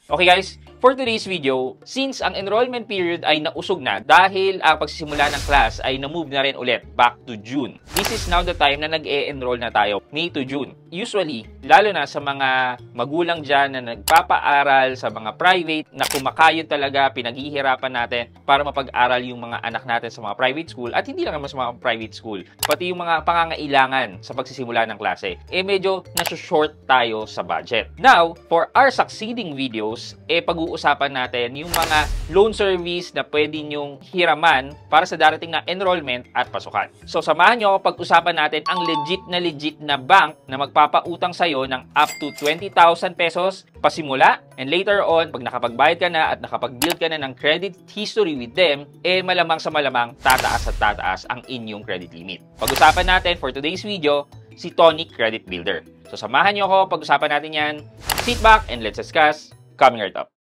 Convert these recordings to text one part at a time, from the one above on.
Okay guys, for today's video, since ang enrollment period ay nausog na dahil ang pagsisimula ng class ay na-move na rin ulit back to June. This is now the time na nag-e-enroll na tayo, May to June. Usually, lalo na sa mga magulang dyan na nagpapaaral sa mga private na kumakayod talaga, pinaghihirapan natin para mapag-aral yung mga anak natin sa mga private school at hindi lang naman sa mga private school, pati yung mga pangangailangan sa pagsisimula ng klase, medyo nasa-short tayo sa budget. Now, for our succeeding videos, pag-uusapan natin yung mga loan service na pwede nyong hiraman para sa darating na enrollment at pasukan. So, samahan nyo ako pag-usapan natin ang legit na bank na magpapautang sa'yo ng up to 20,000 pesos pasimula. And later on, pag nakapagbayad ka na at nakapag-build ka na ng credit history with them, malamang sa malamang tataas at tataas ang inyong credit limit. Pag-usapan natin for today's video, si Tonic Credit Builder. So, samahan nyo ako pag-usapan natin yan. Sit back and let's discuss. Coming right up.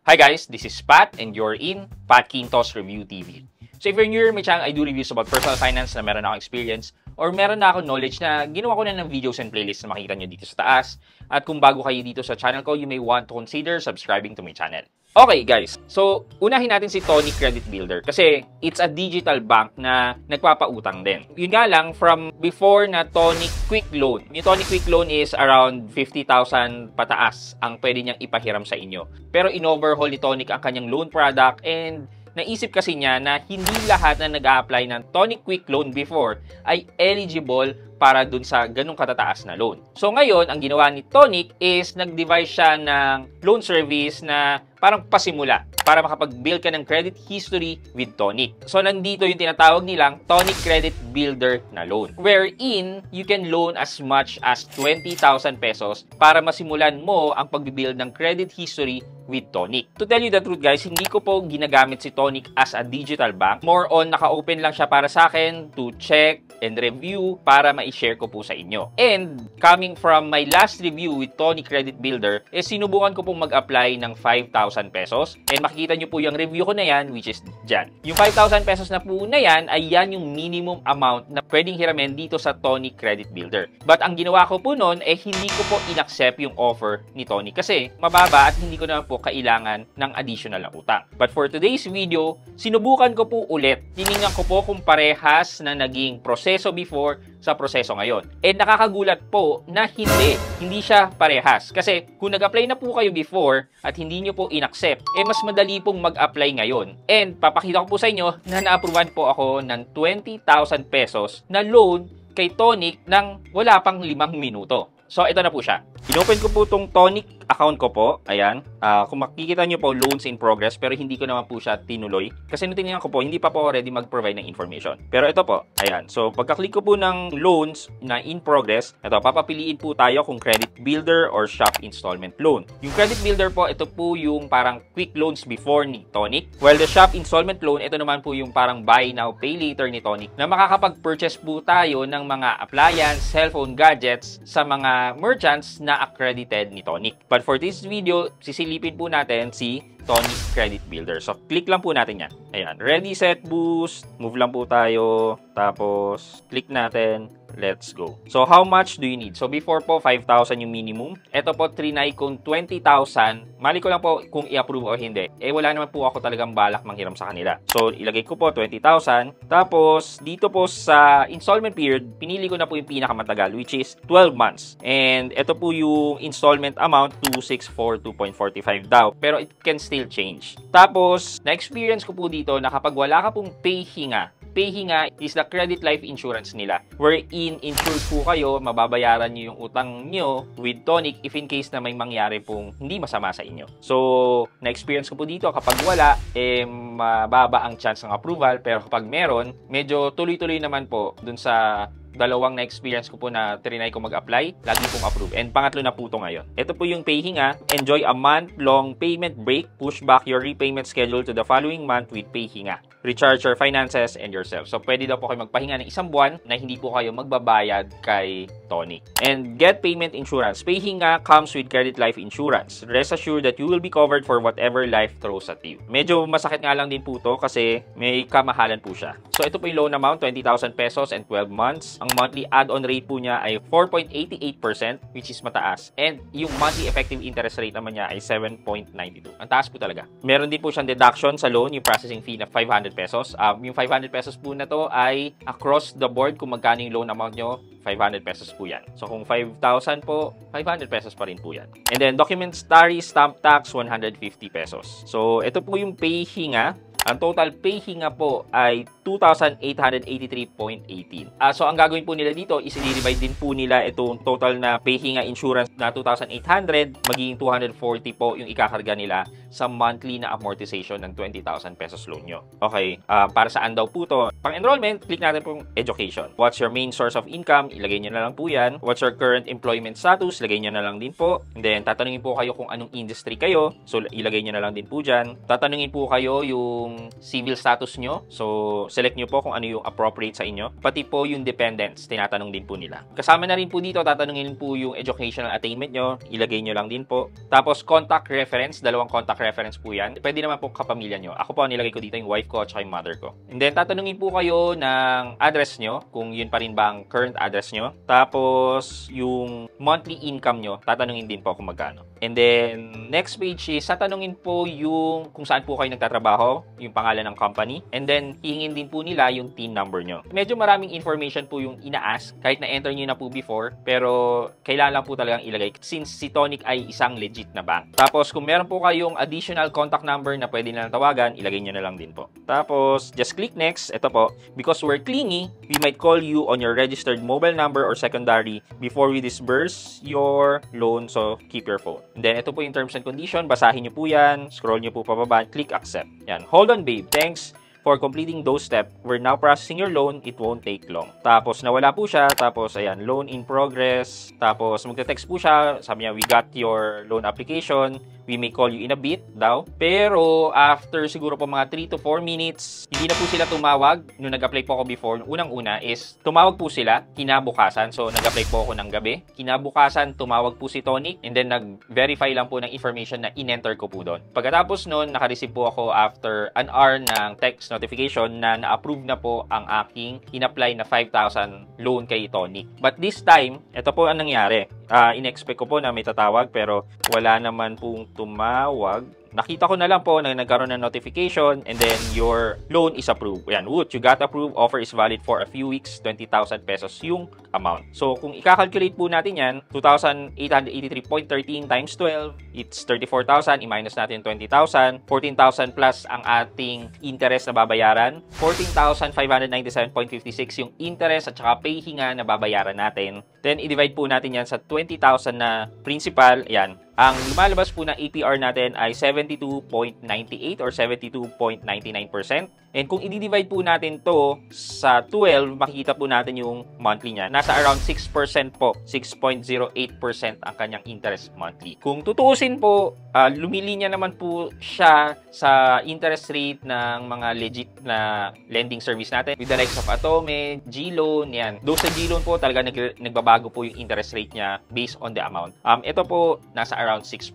Hi guys, this is Pat and you're in Pat Quintos Review TV. So if you're new to my channel, I do reviews about personal finance na meron akong experience or meron na akong knowledge na ginawa ko na ng videos and playlists na makikita nyo dito sa taas. At kung bago kayo dito sa channel ko, you may want to consider subscribing to my channel. Okay guys, so unahin natin si Tonic Credit Builder kasi it's a digital bank na nagpapautang din. Yun nga lang, from before na Tonic Quick Loan. Yung Tonic Quick Loan is around 50,000 pataas ang pwede niyang ipahiram sa inyo. Pero in-overhaul ni Tonic ang kanyang loan product and naisip kasi niya na hindi lahat na nag-a-apply ng Tonic Quick Loan before ay eligible para dun sa ganung katataas na loan. So ngayon, ang ginawa ni Tonic is nag-devise siya ng loan service na parang pasimula para makapag-build ka ng credit history with Tonic. So nandito yung tinatawag nilang Tonic Credit Builder na loan, wherein you can loan as much as 20,000 pesos para masimulan mo ang pag-build ng credit history with Tonic. To tell you the truth guys, hindi ko po ginagamit si Tonic as a digital bank. More on, naka-open lang siya para sa akin to check and review para ma-share ko po sa inyo. And coming from my last review with Tonic Credit Builder, sinubukan ko pong mag-apply ng 5,000 pesos. And makikita nyo po yung review ko na yan, which is dyan. Yung 5,000 pesos na po na yan, ay yan yung minimum amount na pwedeng hiramin dito sa Tonic Credit Builder. But ang ginawa ko po noon, hindi ko po inaccept yung offer ni Tonic kasi mababa at hindi ko naman po kailangan ng additional na utang. But for today's video, sinubukan ko po ulit. Tiningnan ko po kung parehas na naging proseso before sa proseso ngayon. And nakakagulat po na hindi siya parehas. Kasi kung nag-apply na po kayo before at hindi nyo po inaccept, mas madali pong mag-apply ngayon. And papakita ko po sa inyo na na-approvean po ako ng 20,000 pesos na loan kay Tonic nang wala pang 5 minuto. So, ito na po siya. Inopen ko po itong Tonic account ko po. Ayan. Kung makikita nyo po, loans in progress. Pero hindi ko naman po siya tinuloy. Kasi nung tinignan ko po, hindi pa po ako ready mag-provide ng information. Pero ito po. Ayan. So, pagka-click ko po ng loans na in progress, ito, papapiliin po tayo kung credit builder or shop installment loan. Yung credit builder po, ito po yung parang quick loans before ni Tonic. While the shop installment loan, ito naman po yung parang buy now, pay later ni Tonic na makakapag-purchase po tayo ng mga appliance, cellphone, gadgets sa mga merchants na accredited ni Tonic. But for this video, sisilipin po natin si Tonic Credit Builder. So, click lang po natin yan. Ayan. Ready, set, boost. Move lang po tayo. Tapos, click natin. Let's go. So, how much do you need? So, before po, 5,000 yung minimum. Ito po, trinay kung 20,000. Mali ko lang po kung i-approve o hindi. Wala naman po ako talagang balak manghiram sa kanila. So, ilagay ko po 20,000. Tapos, dito po sa installment period, pinili ko na po yung pinakamatagal, which is 12 months. And ito po yung installment amount, 264,2.45 daw. Pero it can still change. Tapos, na-experience ko po dito na kapag wala ka pong pay-hinga is the credit life insurance nila. Wherein, insured po kayo, mababayaran nyo yung utang nyo with Tonic if in case na may mangyari pong hindi masama sa inyo. So, na-experience ko po dito, kapag wala, mababa ang chance ng approval. Pero kapag meron, medyo tuloy-tuloy naman po dun sa dalawang na experience ko po na trinay ko mag-apply, lagi pong approve. And pangatlo na po ito ngayon. Ito po yung PayHinga. Enjoy a month-long payment break. Push back your repayment schedule to the following month with PayHinga. Recharge your finances and yourself. So, pwede daw po kayo magpahinga ng isang buwan na hindi po kayo magbabayad kay Tonic. And get payment insurance. PayHinga comes with credit life insurance. Rest assured that you will be covered for whatever life throws at you. Medyo masakit nga lang din po to kasi may kamahalan po siya. So, ito po yung loan amount, 20,000 pesos and 12 months. Ang monthly add-on rate po niya ay 4.88%, which is mataas. And yung monthly effective interest rate naman niya ay 7.92. Ang taas po talaga. Meron din po siyang deduction sa loan, yung processing fee na 500 pesos. Yung 500 pesos po na to ay across the board kung magkano yung loan amount nyo, 500 pesos po yan. So, kung 5,000 po, 500 pesos pa rin po yan. And then, documentary stamp tax, 150 pesos. So, ito po yung PayHinga. Ang total PayHinga po ay 2,883.18. So, ang gagawin po nila dito is i-divide din po nila itong total na PayHinga insurance na 2,800 magiging 240 po yung ikakarga nila sa monthly na amortization ng 20,000 pesos loan nyo. Okay, para saan daw po to? Pang enrollment, click natin pong education. What's your main source of income? Ilagay nyo na lang po yan. What's your current employment status? Ilagay nyo na lang din po. And then, tatanungin po kayo kung anong industry kayo. So, ilagay nyo na lang din po dyan. Tatanungin po kayo yung civil status nyo. So, select nyo po kung ano yung appropriate sa inyo. Pati po yung dependents, tinatanong din po nila. Kasama na rin po dito, tatanungin po yung educational attainment nyo. Ilagay nyo lang din po. Tapos, contact reference. Dalawang contact reference po yan. Pwede naman po kapamilya nyo. Ako po, nilagay ko dito yung wife ko at yung mother ko. And then, tatanungin po kayo ng address nyo, kung yun pa rin ba ang current address nyo. Tapos, yung monthly income nyo, tatanungin din po kung magkano. And then, next page is, tatanungin po yung kung saan po kayo nagtatrabaho, yung pangalan ng company. And then, hihingin din po nila yung TIN number nyo. Medyo maraming information po yung ina-ask, kahit na-enter nyo na po before, pero kailangan lang po talagang ilagay since si Tonic ay isang legit na bank. Tapos, kung meron po kayong additional contact number na pwede na tawagan, ilagay nyo na lang din po. Tapos, just click next. Ito po, because we're clingy, we might call you on your registered mobile number or secondary before we disburse your loan, so keep your phone. And then, ito po yung terms and condition. Basahin nyo po yan. Scroll nyo po pababa. Click accept. Yan. Hold on, babe. Thanks for completing those steps. We're now processing your loan. It won't take long. Tapos, nawala po siya. Tapos, ayan, loan in progress. Tapos, magte-text po siya. Sabi niya, we got your loan application. We may call you in a bit daw. Pero, after siguro po mga 3 to 4 minutes, hindi na po sila tumawag. Nung nag-apply po ako before, unang-una is, tumawag po sila kinabukasan. So, nag-apply po ako ng gabi. Kinabukasan, tumawag po si Tonic. And then, nag-verify lang po ng information na in-enter ko po doon. Pagkatapos nun, naka-receive po ako after an hour ng text notification na na-approve na po ang aking in-apply na 5,000 loan kay Tonic. But this time, ito po ang nangyari. In-expect ko po na may tatawag pero wala naman pong tumawag. Nakita ko na lang po na nagkaroon ng notification and then your loan is approved. Ayan, woot, you got approved. Offer is valid for a few weeks. 20,000 pesos yung amount. So, kung i-calculate po natin yan, 2,883.13 times 12, it's 34,000. I-minus natin 20,000. 14,000 plus ang ating interest na babayaran. 14,597.56 yung interest at saka PayHinga na babayaran natin. Then, i-divide po natin yan sa 20,000 na principal. Ayan. Ang lumalabas po na APR natin ay 72.98 or 72.99%. And kung i-divide po natin to sa 12, makikita po natin yung monthly niya. Nasa around 6% po. 6.08% ang kanyang interest monthly. Kung tutuusin po, lumilinya naman po siya sa interest rate ng mga legit na lending service natin. With the likes of Atome, G-Loan, yan. Doon sa G-Loan po, talaga nagbabago po yung interest rate niya based on the amount. Ito po, nasa around 6%.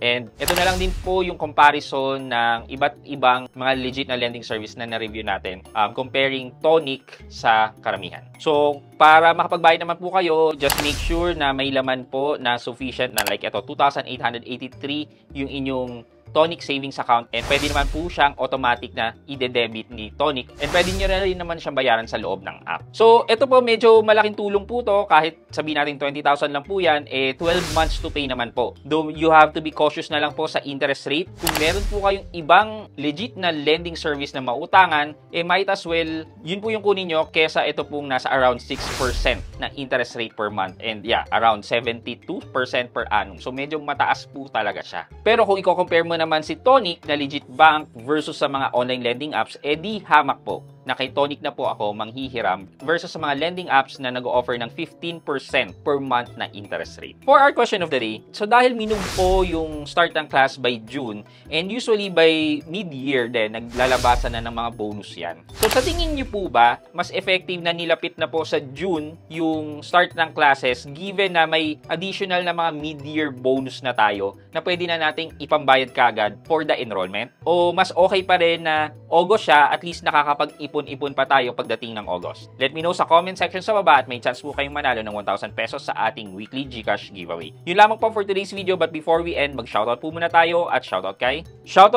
And ito na lang din po yung comparison ng iba't ibang mga legit na lending service na na-review natin comparing Tonic sa karamihan. So, para makapagbayad naman po kayo, just make sure na may laman po na sufficient na like ito, 2,883 yung inyong Tonic savings account and pwede naman po siyang automatic na ide-debit ni Tonic and pwede nyo na rin naman siyang bayaran sa loob ng app. So, ito po medyo malaking tulong po to kahit sabihin natin 20,000 lang po yan, 12 months to pay naman po. Though you have to be cautious na lang po sa interest rate. Kung meron po kayong ibang legit na lending service na mautangan, might as well, yun po yung kunin nyo kesa ito pong nasa around 6% na interest rate per month and yeah, around 72% per annum. So, medyo mataas po talaga siya. Pero kung i-compare mo naman si Tonic na legit bank versus sa mga online lending apps, di hamak po. na kay Tonic na po ako manghihiram versus sa mga lending apps na nag-offer ng 15% per month na interest rate. For our question of the day, so dahil minug po yung start ng class by June and usually by mid-year din, naglalabasan na ng mga bonus yan. So sa tingin niyo po ba, mas effective na nilapit na po sa June yung start ng classes given na may additional na mga mid-year bonus na tayo na pwede na nating ipambayad kagad for the enrollment? O mas okay pa rin na August siya, at least nakakapag-ipon-ipon pa tayo pagdating ng August? Let me know sa comment section sa baba at may chance po kayong manalo ng 1,000 pesos sa ating weekly GCash giveaway. Yun lamang po for today's video, but before we end, mag-shoutout po muna tayo at shoutout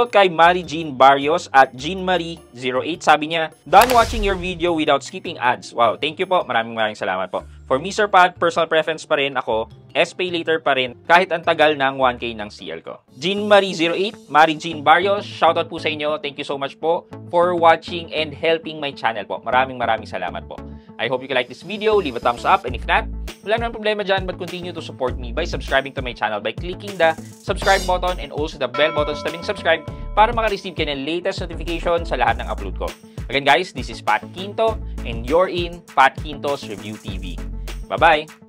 kay Mary Jean Barrios at JeanMarie08. Sabi niya, done watching your video without skipping ads. Wow, thank you po. Maraming salamat po. For me, Sir Pat, personal preference pa rin ako. SPay later pa rin kahit ang tagal ng 1K ng CL ko. JeanMarie08, Mary Jean Barrios, shoutout po sa inyo. Thank you so much po for watching and helping my channel po. Maraming salamat po. I hope you like this video. Leave a thumbs up, and if not, wala naman problema dyan, but continue to support me by subscribing to my channel by clicking the subscribe button and also the bell button sa tabing subscribe para makareceive kayo ng latest notification sa lahat ng upload ko. Again guys, this is Pat Quinto and you're in Pat Quinto's Review TV. Bye-bye!